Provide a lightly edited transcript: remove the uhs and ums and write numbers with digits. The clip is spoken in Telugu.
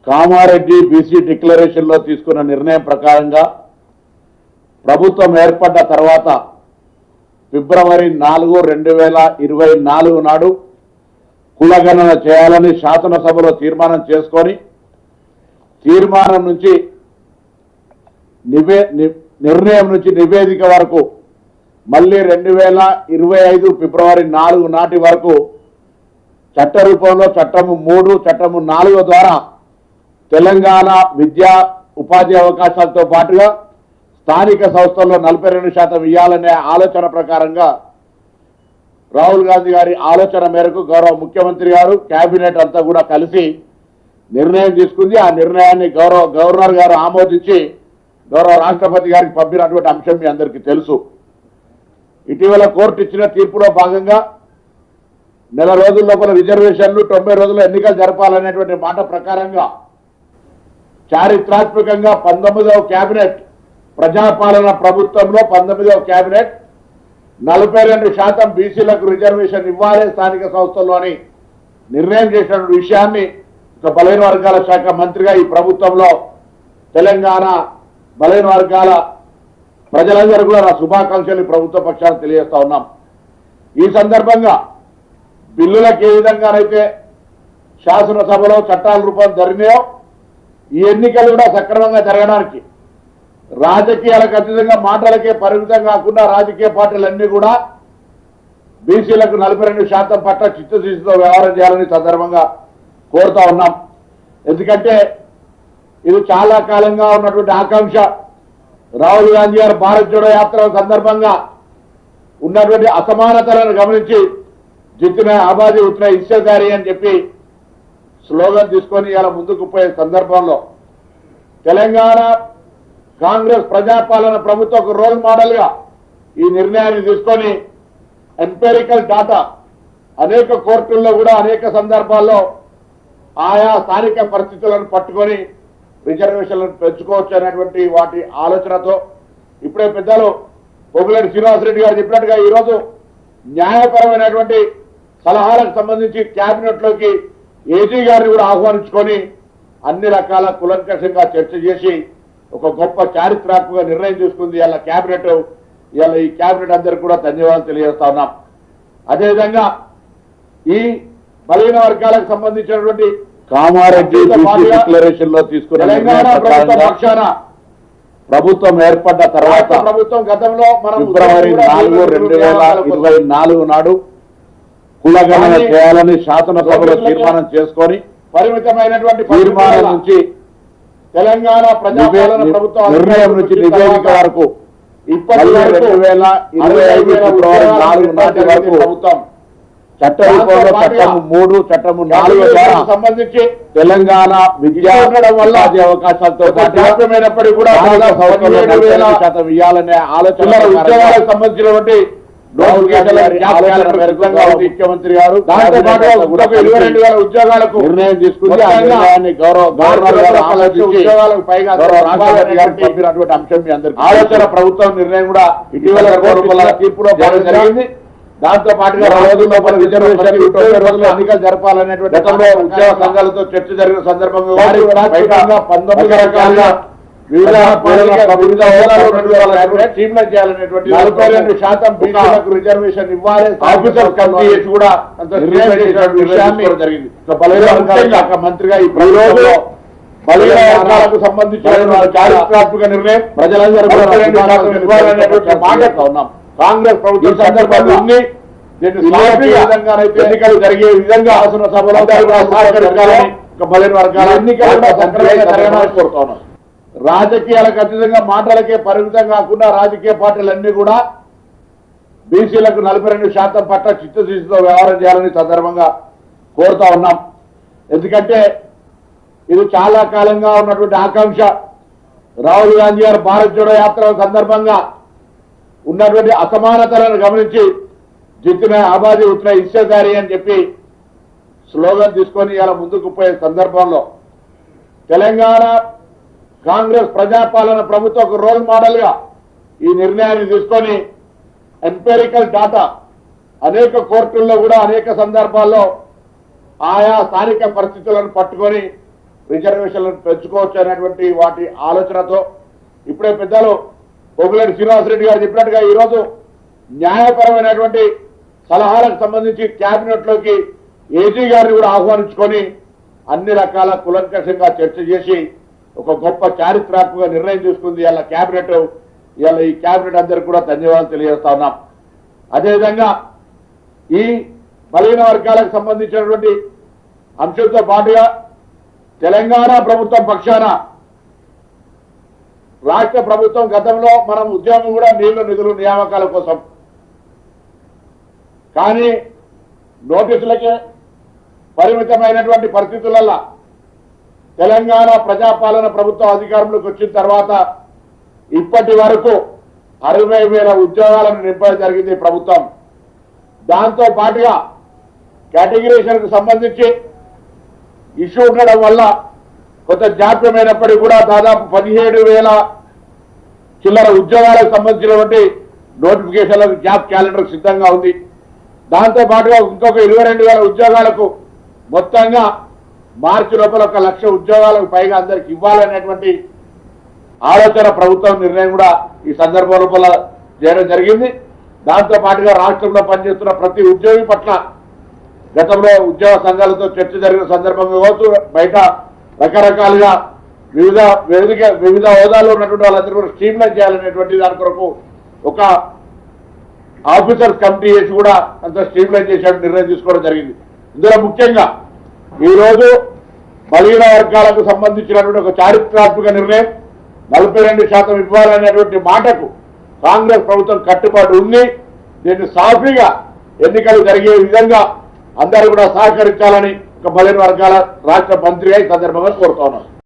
కామారెడ్డి బీసీ డిక్లరేషన్లో తీసుకున్న నిర్ణయం ప్రకారంగా ప్రభుత్వం ఏర్పడ్డ తర్వాత ఫిబ్రవరి 4, 2024 నాడు కులగణన చేయాలని శాసనసభలో తీర్మానం చేసుకొని తీర్మానం నుంచి నిర్ణయం నుంచి నివేదిక వరకు మళ్ళీ 2025 ఫిబ్రవరి 4 నాటి వరకు చట్ట రూపంలో చట్టము 3, చట్టము 4 ద్వారా తెలంగాణ విద్యా ఉపాధి అవకాశాలతో పాటుగా స్థానిక సంస్థల్లో 42% ఇవ్వాలనే ఆలోచన ప్రకారంగా రాహుల్ గాంధీ గారి ఆలోచన మేరకు గౌరవ ముఖ్యమంత్రి గారు కేబినెట్ అంతా కూడా కలిసి నిర్ణయం తీసుకుంది. ఆ నిర్ణయాన్ని గవర్నర్ గారు ఆమోదించి గౌరవ రాష్ట్రపతి గారికి పంపినటువంటి అంశం మీ అందరికీ తెలుసు. ఇటీవల కోర్టు ఇచ్చిన తీర్పులో భాగంగా నెల రోజుల లోపల రిజర్వేషన్లు 90 రోజుల్లో ఎన్నికలు జరపాలనేటువంటి మాట ప్రకారంగా చారిత్రాత్మకంగా 19వ కేబినెట్ ప్రజాపాలన ప్రభుత్వంలో 19వ కేబినెట్ 42% బీసీలకు రిజర్వేషన్ ఇవ్వాలి స్థానిక సంస్థల్లో అని నిర్ణయం చేసిన విషయాన్ని ఒక బలహీన వర్గాల శాఖ మంత్రిగా ఈ ప్రభుత్వంలో తెలంగాణ బలహీన వర్గాల ప్రజలందరూ కూడా నా శుభాకాంక్షలు ప్రభుత్వ పక్షాన్ని తెలియజేస్తా ఉన్నాం. ఈ సందర్భంగా బిల్లులకు ఏ విధంగానైతే శాసనసభలో చట్టాల రూపం జరిగినాయో ఈ ఎన్నికలు కూడా సక్రమంగా జరగడానికి రాజకీయాలకు అతీతంగా మాటలకే పరిమితం కాకుండా రాజకీయ పార్టీలన్నీ కూడా బీసీలకు 42% పట్ల చిత్తశుద్ధితో వ్యవహారం చేయాలని సందర్భంగా కోరుతా ఉన్నాం. ఎందుకంటే ఇది చాలా కాలంగా ఉన్నటువంటి ఆకాంక్ష. రాహుల్ గాంధీ గారు భారత్ జోడో యాత్ర సందర్భంగా ఉన్నటువంటి అసమానతలను గమనించి జిత్తున ఆబాదీ ఉత్న ఇస్సేదారి అని చెప్పి స్లోగన్ తీసుకొని ఇలా ముందుకు పోయే సందర్భంలో తెలంగాణ కాంగ్రెస్ ప్రజాపాలన ప్రభుత్వం ఒక రోల్ మోడల్గా ఈ నిర్ణయాన్ని తీసుకొని ఎంపెరికల్ డాటా అనేక కోర్టుల్లో కూడా అనేక సందర్భాల్లో ఆయా స్థానిక పరిస్థితులను పట్టుకొని రిజర్వేషన్లను పెంచుకోవచ్చు అనేటువంటి వాటి ఆలోచనతో ఇప్పుడే పెద్దలు పొగులేటి శ్రీనివాసరెడ్డి గారు చెప్పినట్టుగా ఈరోజు న్యాయపరమైనటువంటి సలహాలకు సంబంధించి కేబినెట్లోకి ఏజీ గారిని కూడా ఆహ్వానించుకొని అన్ని రకాల కులంకషంగా చర్చ చేసి ఒక గొప్ప చారిత్రాత్మక నిర్ణయం తీసుకుంది ఇలా కేబినెట్. ఇలా ఈ కేబినెట్ అందరికీ కూడా ధన్యవాదాలు తెలియజేస్తా ఉన్నాం. అదేవిధంగా ఈ బలహీన వర్గాలకు సంబంధించినటువంటి కామారెడ్డి డిక్లరేషన్ లో తీసుకున్న తెలంగాణ ప్రభుత్వ పక్షాన ప్రభుత్వం ఏర్పడ్డ తర్వాత ప్రభుత్వం గతంలో ఫిబ్రవరి 4, 2024 నాడు కులగణన చేయాలని శాసనసభలో తీర్మానం చేసుకొని పరిమితమైనటువంటి తీర్మానం నుంచి తెలంగాణ ప్రజాపాలన ప్రభుత్వం నిర్ణయం నుంచి నివేదిక వరకు ఇప్పటి 2025 ఫిబ్రవరి 4 నాటి వరకు ప్రభుత్వం చట్ట రూపంలో చట్టము 3, చట్టము 4 ద్వారా సంబంధించి తెలంగాణ విద్యా ఉపాధి అవకాశాలతో పాటుమైనప్పటికీ కూడా 42% ఇవ్వాలనే ఆలోచన ఉద్యోగాలకు సంబంధించినటువంటి ముఖ్యమంత్రి గారు దాంతో పాటు 22,000 ఉద్యోగాలకు నిర్ణయం తీసుకుంది. గవర్నర్ గారు ఉద్యోగాలకు పైగా పంపినటువంటి అంశం మీ అందరికీ ఆలోచన ప్రభుత్వం నిర్ణయం కూడా ఇటీవల తీర్పులో జరిగింది. దాంతో పాటుగా రోజుల్లో రిజర్వేషన్ 90 రోజుల్లో ఎన్నికలు జరపాలనేటువంటి గతంలో ఉద్యోగ సంఘాలతో చర్చ జరిగిన సందర్భంగా 19 రకాలుగా వివిధ చేయాలనేటువంటి 42% బీసీలకు రిజర్వేషన్ ఇవ్వాలి ఆఫీసర్ కమిటీ కూడా జరిగింది. మంత్రిగా ఈ ప్రభుత్వంలో బలహీన వర్గాలకు సంబంధించిన చారిత్రాత్మక నిర్ణయం ప్రజలందరూ మాట్లాడుతూ ఉన్నాం. కాంగ్రెస్ ప్రభుత్వం సందర్భంగా ఉంది. ఎన్నికలు జరిగే విధంగా శాసనసభలో బలహీన వర్గాల ఎన్నికలు కోరుతా ఉన్నాం. రాజకీయాలకు అతీతంగా మాటలకే పరిమితం కాకుండా రాజకీయ పార్టీలన్నీ కూడా బీసీలకు 42% పట్ల చిత్తశుద్ధితో వ్యవహారం చేయాలని సందర్భంగా కోరుతా ఉన్నాం. ఎందుకంటే ఇది చాలా కాలంగా ఉన్నటువంటి ఆకాంక్ష. రాహుల్ గాంధీ గారు భారత్ జోడో యాత్ర సందర్భంగా ఉన్నటువంటి అసమానతలను గమనించి జిత్తున ఆబాదీ ఉత్న ఇస్సేదారి అని చెప్పి స్లోగన్ తీసుకొని ఇలా ముందుకు పోయే సందర్భంలో తెలంగాణ కాంగ్రెస్ ప్రజాపాలన ప్రభుత్వం ఒక రోల్ మోడల్గా ఈ నిర్ణయాన్ని తీసుకొని ఎంపెరికల్ డాటా అనేక కోర్టుల్లో కూడా అనేక సందర్భాల్లో ఆయా స్థానిక పరిస్థితులను పట్టుకొని రిజర్వేషన్లను పెంచుకోవచ్చు అనేటువంటి వాటి ఆలోచనతో ఇప్పుడే పెద్దలు పొగులేటి శ్రీనివాసరెడ్డి గారు చెప్పినట్టుగా ఈరోజు న్యాయపరమైనటువంటి సలహాలకు సంబంధించి కేబినెట్లోకి ఏజీ గారిని కూడా ఆహ్వానించుకొని అన్ని రకాల కులంకషంగా చర్చ చేసి ఒక గొప్ప చారిత్రాత్మక నిర్ణయం తీసుకుంది ఇలా కేబినెట్. ఇవాళ ఈ కేబినెట్ అందరికీ కూడా ధన్యవాదాలు తెలియజేస్తా ఉన్నాం. అదేవిధంగా ఈ బలహీన వర్గాలకు సంబంధించినటువంటి అంశంతో పాటుగా తెలంగాణ ప్రభుత్వం పక్షాన రాష్ట్ర ప్రభుత్వం గతంలో మనం ఉద్యమం కూడా నీళ్లు నిధులు నియామకాల కోసం, కానీ నోటీసులకే పరిమితమైనటువంటి పరిస్థితులలో తెలంగాణ ప్రజాపాలన ప్రభుత్వం అధికారంలోకి వచ్చిన తర్వాత ఇప్పటి వరకు 60,000 ఉద్యోగాలను నింపడం జరిగింది ప్రభుత్వం. దాంతో పాటుగా కేటగిరీషన్కు సంబంధించి ఇష్యూ ఉండడం వల్ల కొంత జాప్యమైనప్పటికీ కూడా దాదాపు 17,000 చిల్లర ఉద్యోగాలకు సంబంధించినటువంటి నోటిఫికేషన్లకు జాబ్ క్యాలెండర్ సిద్ధంగా ఉంది. దాంతో పాటుగా ఇంకొక 22,000 ఉద్యోగాలకు మొత్తంగా మార్చి లోపల 1,00,000 ఉద్యోగాలకు పైగా అందరికి ఇవ్వాలనేటువంటి ఆలోచన ప్రభుత్వం నిర్ణయం కూడా ఈ సందర్భం లోపల చేయడం జరిగింది. దాంతో పాటుగా రాష్ట్రంలో పనిచేస్తున్న ప్రతి ఉద్యోగి పట్ల గతంలో ఉద్యోగ సంఘాలతో చర్చ జరిగిన సందర్భంగా కావచ్చు, బయట రకరకాలుగా వివిధ హోదాలో ఉన్నటువంటి వాళ్ళందరూ కూడా స్ట్రీమ్లైన్ చేయాలనేటువంటి దాని కొరకు ఒక ఆఫీసర్స్ కమిటీ చేసి కూడా అంత స్ట్రీమ్లైన్ చేసే నిర్ణయం తీసుకోవడం జరిగింది. ఇందులో ముఖ్యంగా ఈరోజు బలహీన వర్గాలకు సంబంధించినటువంటి ఒక చారిత్రాత్మక నిర్ణయం 42% ఇవ్వాలనేటువంటి మాటకు కాంగ్రెస్ ప్రభుత్వం కట్టుబాటు ఉంది. దీన్ని సాఫీగా ఎన్నికలు జరిగే విధంగా అందరూ కూడా సహకరించాలని ఒక బలహీన వర్గాల రాష్ట్ర మంత్రిగా ఈ సందర్భంగా కోరుతా ఉన్నాను.